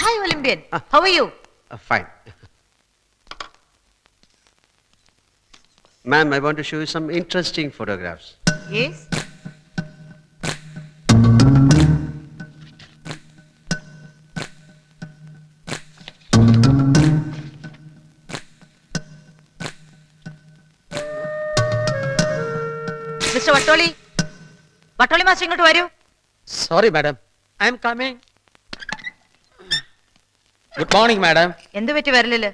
Hi, Olympian. How are you? Fine. Ma'am, I want to show you some interesting photographs. Yes. Mr. Vattoli. Vattoli master ingottu varu. Sorry, madam. I am coming. Good morning, madam. എന്തു പറ്റി വരലില്?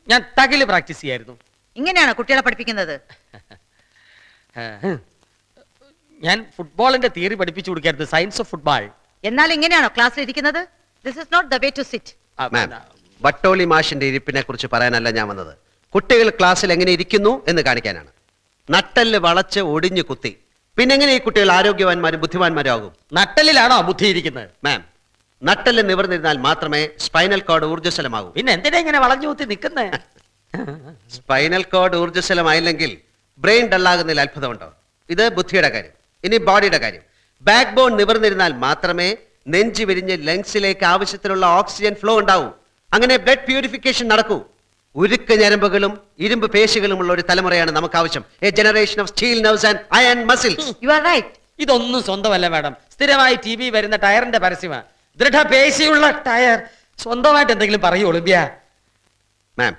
ഞാൻ തകില് practice ചെയ്യായിരുന്നു. ഇങ്ങനെയാണോ കുട്ടികളെ പഠിപ്പിക്കുന്നത്? ഞാൻ ഫുട്ബോളിന്റെ theory പഠിപ്പിച്ചു കൊടുക്കായിരുന്നു, സയൻസ് ഓഫ് ഫുട്ബോൾ. എന്നാൽ ഇങ്ങനെയാണോ ക്ലാസ്സിൽ ഇരിക്കുന്നത്? This is not the way to sit. മാം, വട്ടോളി മാഷിന്റെ ഇരിപ്പിനെ കുറിച്ച് പറയാനല്ല ഞാൻ വന്നത്. കുട്ടികൾ ക്ലാസ്സിൽ എങ്ങനെ ഇരിക്കുന്നു എന്ന് കാണിക്കാനാണ്. നട്ടല് വളച്ച് ഒടിഞ്ഞു കുത്തി പിന്നെ എങ്ങനെ ഈ കുട്ടികൾ ആരോഗ്യവാന്മാരും ബുദ്ധിമാന്മാരും ആകും? നട്ടലിലാണോ ബുദ്ധി ഇരിക്കുന്നത്? മാം, നട്ടല് നിവർന്നിരുന്നാൽ മാത്രമേ സ്പൈനൽ കോഡ് ഊർജ്ജസ്വലമാകൂ. പിന്നെ എന്തിനാ ഇങ്ങനെ വളഞ്ഞു കുത്തി നിൽക്കുന്നേ? സ്പൈനൽ കോഡ് ഊർജ്ജസ്വലമായില്ലെങ്കിൽ ബ്രെയിൻ ഡള്ളാകുന്നതിൽ അത്ഭുതമുണ്ടോ? ഇത് ബുദ്ധിയുടെ കാര്യം. ഇനി ബോഡിയുടെ കാര്യം. ബാക്ക് ബോൺ നിവർന്നിരുന്നാൽ മാത്രമേ നെഞ്ചു വിരിഞ്ഞ് ലങ്സിലേക്ക് ആവശ്യത്തിനുള്ള ഓക്സിജൻ ഫ്ലോ ഉണ്ടാവൂ. അങ്ങനെ ബ്ലഡ് പ്യൂരിഫിക്കേഷൻ നടക്കൂ. ഉരുക്ക് ഞരമ്പുകളും ഇരുമ്പ് പേശികളുമുള്ള ഒരു തലമുറയാണ് നമുക്ക് ആവശ്യം. A generation of steel nerves and iron muscles. You are right. ഇതൊന്നും സ്വന്തമല്ല മാഡം, സ്ഥിരമായി TV വരുന്ന ടയറിന്റെ പരസ്യമാണ്. ദൃഢപേശിയുള്ള ടയർ. സ്വന്തമായിട്ട് എന്തെങ്കിലും പറയൂ ഒളിമ്പ്യ. മാം,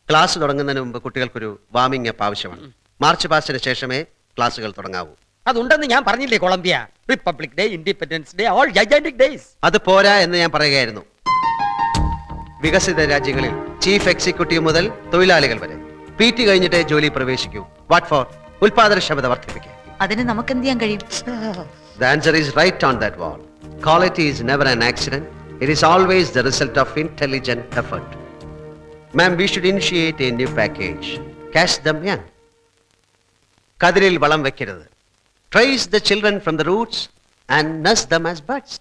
ക്ലാസ് തുടങ്ങുന്നതിന് മുമ്പ് കുട്ടികൾക്കൊരു വാമിംഗ് അപ്പ് ആവശ്യമാണ്. മാർച്ച് പാസ്റ്റിന് ശേഷമേ ക്ലാസുകൾ തുടങ്ങാവൂ. അതുണ്ടെന്ന് ഞാൻ പറഞ്ഞില്ലേ Columbia. Republic day, independence day, all gigantic days. അത് പോരാ എന്ന് ഞാൻ പറയുകയായിരുന്നു. വികസിത രാജ്യങ്ങളിൽ ചീഫ് എക്സിക്യൂട്ടീവ് മുതൽ തൊഴിലാളികൾ വരെ PT കഴിഞ്ഞിട്ടേ ജോലി പ്രവേശിക്കൂ. What four? ഉൽപാദനക്ഷമത വർദ്ധിപ്പിക്കുക. അതിന് നമുക്ക് എന്ത് ചെയ്യാൻ കഴിയും? The answer is right on that wall. Quality is never an accident. It is always the result of intelligent effort. Ma'am, we should initiate a new package. Catch them young. കതിരിൽ വളം വെക്കരുത്. Trace the children from the roots and nurse them as buds.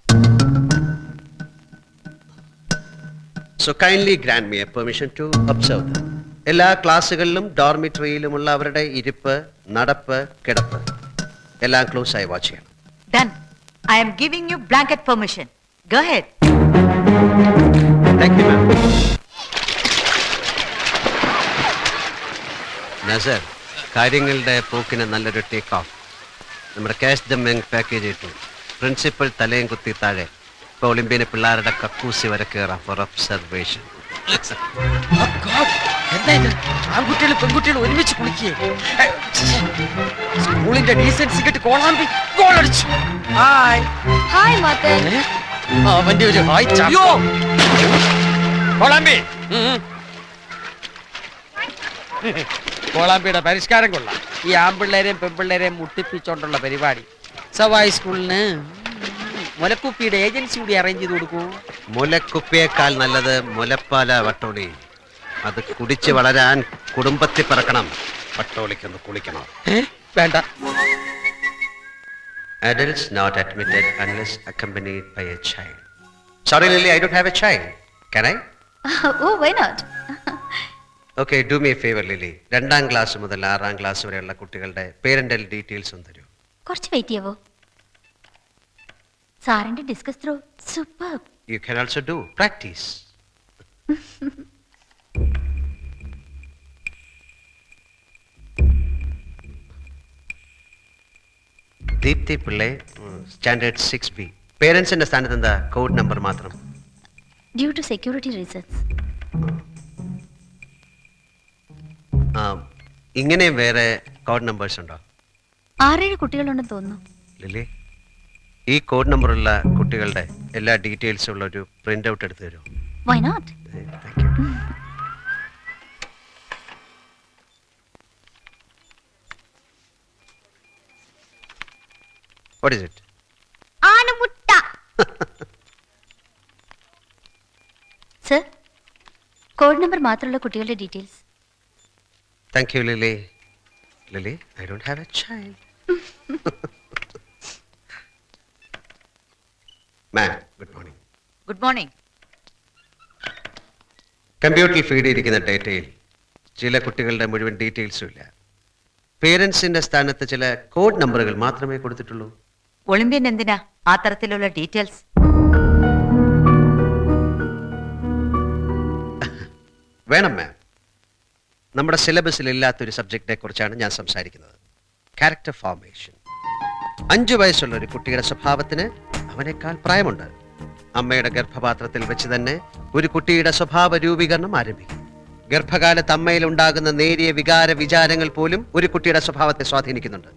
So kindly grant me a permission to observe them. എല്ലാ ക്ലാസ്സുകളിലും ഡോർമിറ്ററിയിലുമുള്ള അവരുടെ ഇരിപ്പ്, നടപ്പ്, കിടപ്പ് എല്ലാം close ആയി watch ചെയ്യണം. Done. I am giving you blanket permission. Go ahead. Thank you, ma'am. Nasar, കാര്യങ്ങളുടെ പോക്കിന് നല്ലൊരു ടേക്ക് ഓഫ്. നമ്മുടെ ക്യാഷ് ദ യങ് പാക്കേജ് ഇട്ടു. പ്രിൻസിപ്പൽ തലയും കുത്തി താഴെ. ഇപ്പോൾ ഒളിമ്പ്യന് പിള്ളേരുടെ കക്കൂസി വരെ കയറാം ഫോർ ഒബ്സർവേഷൻ. ആൺകുട്ടികളും പെൺകുട്ടികളും ഒരുമിച്ച് കുളിക്കേ. സ്കൂളിന്റെ ഡീസൻസി കേട്ട് കോളാമ്പി ഗോൾ അടിച്ചു. Hi hi Mathan. അവന്റെ ഒരു ഹായ് ചായോ കോളാമ്പി. കോളാമ്പിയുടെ പരിഷ്കാരം കൊള്ളാം. ഈ ആൺപിള്ളേരെയും പെൺപിള്ളേരെയും മുട്ടിപ്പിച്ചോണ്ടുള്ള പരിപാടി. സവായി സ്കൂളിന് മുലക്കുപ്പിയുടെ ഏജൻസി കൂടി അറേഞ്ച് ചെയ്ത് കൊടുക്കൂ. മുലക്കുപ്പിയേക്കാൾ നല്ലത് മുലപ്പാല വട്ടോളി. അത് കുടിച്ച് വളരാൻ കുടുംബത്തിൽ പറക്കണം. വട്ടോളിക്കൊന്ന് കുളിക്കണം. വേണ്ട. Adults not admitted unless accompanied by a child. Sorry Lily, I don't have a child. Can I? Oh, why not? Okay, do me a favor Lily. 2ാം class മുതൽ 6ാം ക്ലാസ് വരെയുള്ള കുട്ടികളുടെ പേരന്റൽ ഡീറ്റെയിൽസ് ഒന്ന് തരൂ. കുറച്ച് വെയിറ്റ് ചെയ്യാവോ? സാറിന്റെ discus throw super. You can also do practice. Deepthi Pillai, standard 6B. പേരൻസിന്റെ സ്ഥാനത്ത് എന്താ കോഡ് നമ്പർ മാത്രം? Due to security reasons. ഇങ്ങനെ വേറെ കോഡ് നമ്പേഴ്സ് ഉണ്ടോ? 6-7 കുട്ടികളുണ്ടെന്ന് തോന്നുന്നു. ലിലി, ഈ കോഡ് നമ്പറുള്ള കുട്ടികളുടെ എല്ലാ ഡീറ്റെയിൽസും ഉള്ള ഒരു പ്രിന്റ് ഔട്ട് എടുത്തു തരുമോ? Why not? Thank you. What is it? ആനമുട്ട. സർ, കോഡ് നമ്പർ മാത്രമുള്ള കുട്ടികളുടെ details. Thank you, Lily. Lily, I don't have a child. Ma'am, good morning. Good morning. കമ്പ്യൂട്ടറിൽ ഫീഡ് ചെയ്തിരിക്കുന്ന ഡേറ്റയിൽ ചില കുട്ടികളുടെ മുഴുവൻ ഡീറ്റെയിൽസും ഇല്ല. പേരൻസിന്റെ സ്ഥാനത്ത് ചില കോഡ് നമ്പറുകൾ മാത്രമേ കൊടുത്തിട്ടുള്ളൂ. ഒളിമ്പ്യൻ എന്തിനാ ആ തരത്തിലുള്ള ഡീറ്റെയിൽസ്? വേണം മാം. നമ്മുടെ സിലബസിൽ ഇല്ലാത്തൊരു സബ്ജക്റ്റിനെ കുറിച്ചാണ് ഞാൻ സംസാരിക്കുന്നത്. Character formation. 5 വയസ്സുള്ള ഒരു കുട്ടിയുടെ സ്വഭാവത്തിന് അവനേക്കാൾ പ്രായമുണ്ട്. അമ്മയുടെ ഗർഭപാത്രത്തിൽ വെച്ച് തന്നെ ഒരു കുട്ടിയുടെ സ്വഭാവ രൂപീകരണം ആരംഭിക്കും. ഗർഭകാലത്ത് അമ്മയിൽ ഉണ്ടാകുന്ന നേരിയ വികാര വിചാരങ്ങൾ പോലും ഒരു കുട്ടിയുടെ സ്വഭാവത്തെ സ്വാധീനിക്കുന്നുണ്ട്.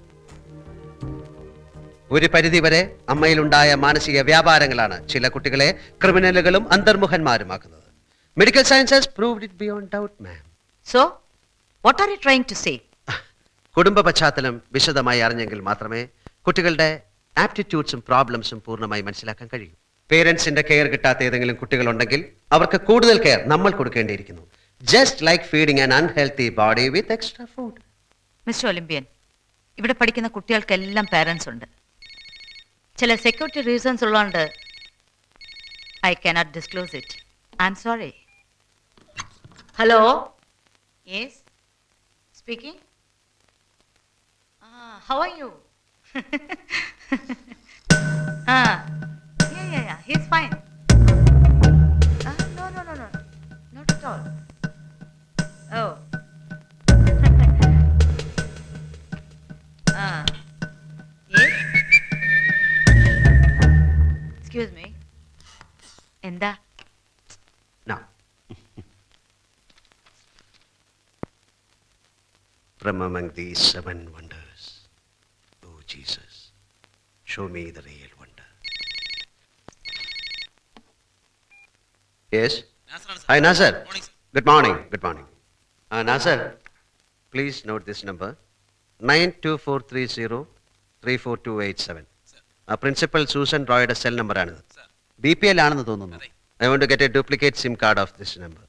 ഒരു പരിധിവരെ അമ്മയിലുണ്ടായ മാനസിക വ്യാപാരങ്ങളാണ് ചില കുട്ടികളെ ക്രിമിനലുകളും അന്തർമുഖന്മാരുമാക്കുന്നത്. Medical science has proved it beyond doubt ma'am. So, what are you trying to say? കുടുംബ പശ്ചാത്തലം വിശദമായി അറിഞ്ഞെങ്കിൽ മാത്രമേ കുട്ടികളുടെ ആപ്റ്റിറ്റ്യൂഡ്സും പ്രോബ്ലംസും പൂർണ്ണമായി മനസ്സിലാക്കാൻ കഴിയൂ. പേരൻസിന്റെ കെയർ കിട്ടാത്ത ഏതെങ്കിലും കുട്ടികളുണ്ടെങ്കിൽ അവർക്ക് കൂടുതൽ കെയർ നമ്മൾ കൊടുക്കേണ്ടിയിരിക്കുന്നു. Just like feeding an unhealthy body with extra food. Mister Olympian, ഇവിടെ പഠിക്കുന്ന കുട്ടികൾക്കെല്ലാം പാരൻസ് ഉണ്ട്. ചില സെക്യൂരിറ്റി റീസൺസ് ഉള്ളതുകൊണ്ട് I cannot disclose it. I am sorry. Hello, yes speaking. How are you? Yeah, he's fine. No, not at all. Oh. Yes? Excuse me. എന്താ? Now, from among these 7 wonders, oh Jesus, show me the real wonder. Yes? Hi, Nasser. Good morning. Good morning. Nasser, please note this number. 92430-34287. Principal Susan Royയുടെ cell നമ്പറാണിത്. BPL ആണെന്ന് തോന്നുന്നു. I want to get a duplicate SIM card of this number.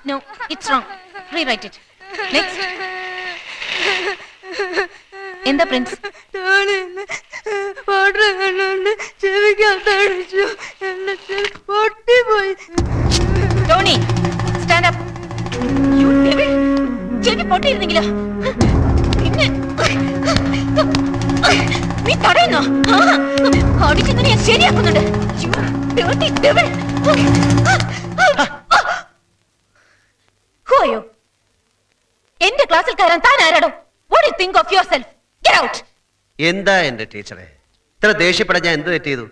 No, it's wrong. Rewrite it. Next. എന്താ Prince? Tony, stand up. ചെവി പൊട്ടിയിരുന്നെങ്കിലോ? പിന്നെ നീ തടയുന്നോ? അടിച്ചെന്ന് ഞാൻ ശരിയാക്കുന്നുണ്ട്. You dirty devil. Who are you? എന്റെ ക്ലാസ്സിൽ കയറാൻ താൻ ആരാടോ? What do you think of yourself? Get out. എന്താ എന്റെ ടീച്ചറെ ഇത്ര ദേഷ്യപ്പെടാൻ ഞാൻ എന്ത് തെറ്റ് ചെയ്തു?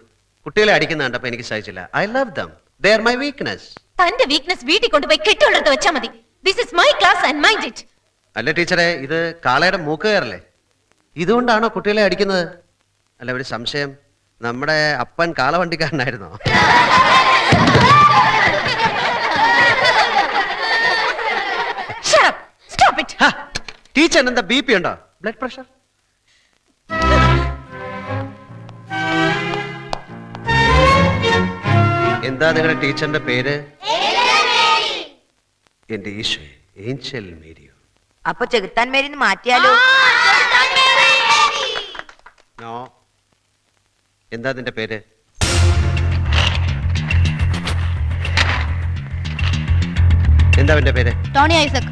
കുട്ടികളെ അടിക്കുന്ന കണ്ടപ്പോ എനിക്ക് സഹിച്ചില്ല. I love them. They are my weakness. തന്റെ വീക്ക്നെസ് വീട്ടിൽ കൊണ്ടുപോയി കെട്ടിയുള്ളത് വെച്ചാ മതി. This is my class and mind it. അല്ല ടീച്ചറെ, ഇത് കാളയുടെ മൂക്ക് കയറല്ലേ? ഇതുകൊണ്ടാണോ കുട്ടികളെ അടിക്കുന്നത്? അല്ല, ഒരു സംശയം, നമ്മുടെ അപ്പൻ കാളവണ്ടിക്കാരനായിരുന്നോ? Shut up. Stop it. Teacher എന്താ BP ഉണ്ടോ? Blood pressure? എന്താ നിങ്ങളുടെ ടീച്ചറിന്റെ പേര്? എന്റെ ഈശോ, ഏഞ്ചൽ മേരിയോ. അപ്പൊ ചെകുത്താൻ മേരിന്ന് മാറ്റിയാലോ? നോ. എന്താ നിന്റെ പേര്? എന്താ എന്റെ പേര്? Tony Isaac.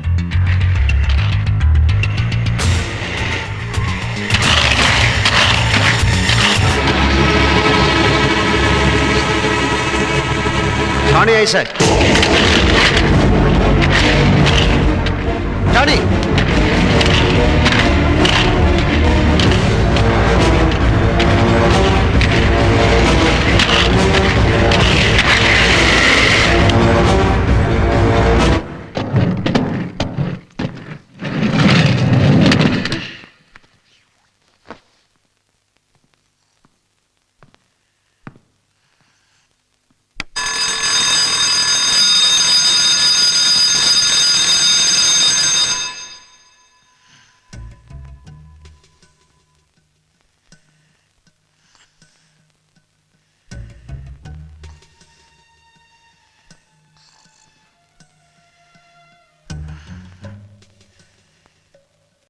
Tony Isaac. Tony.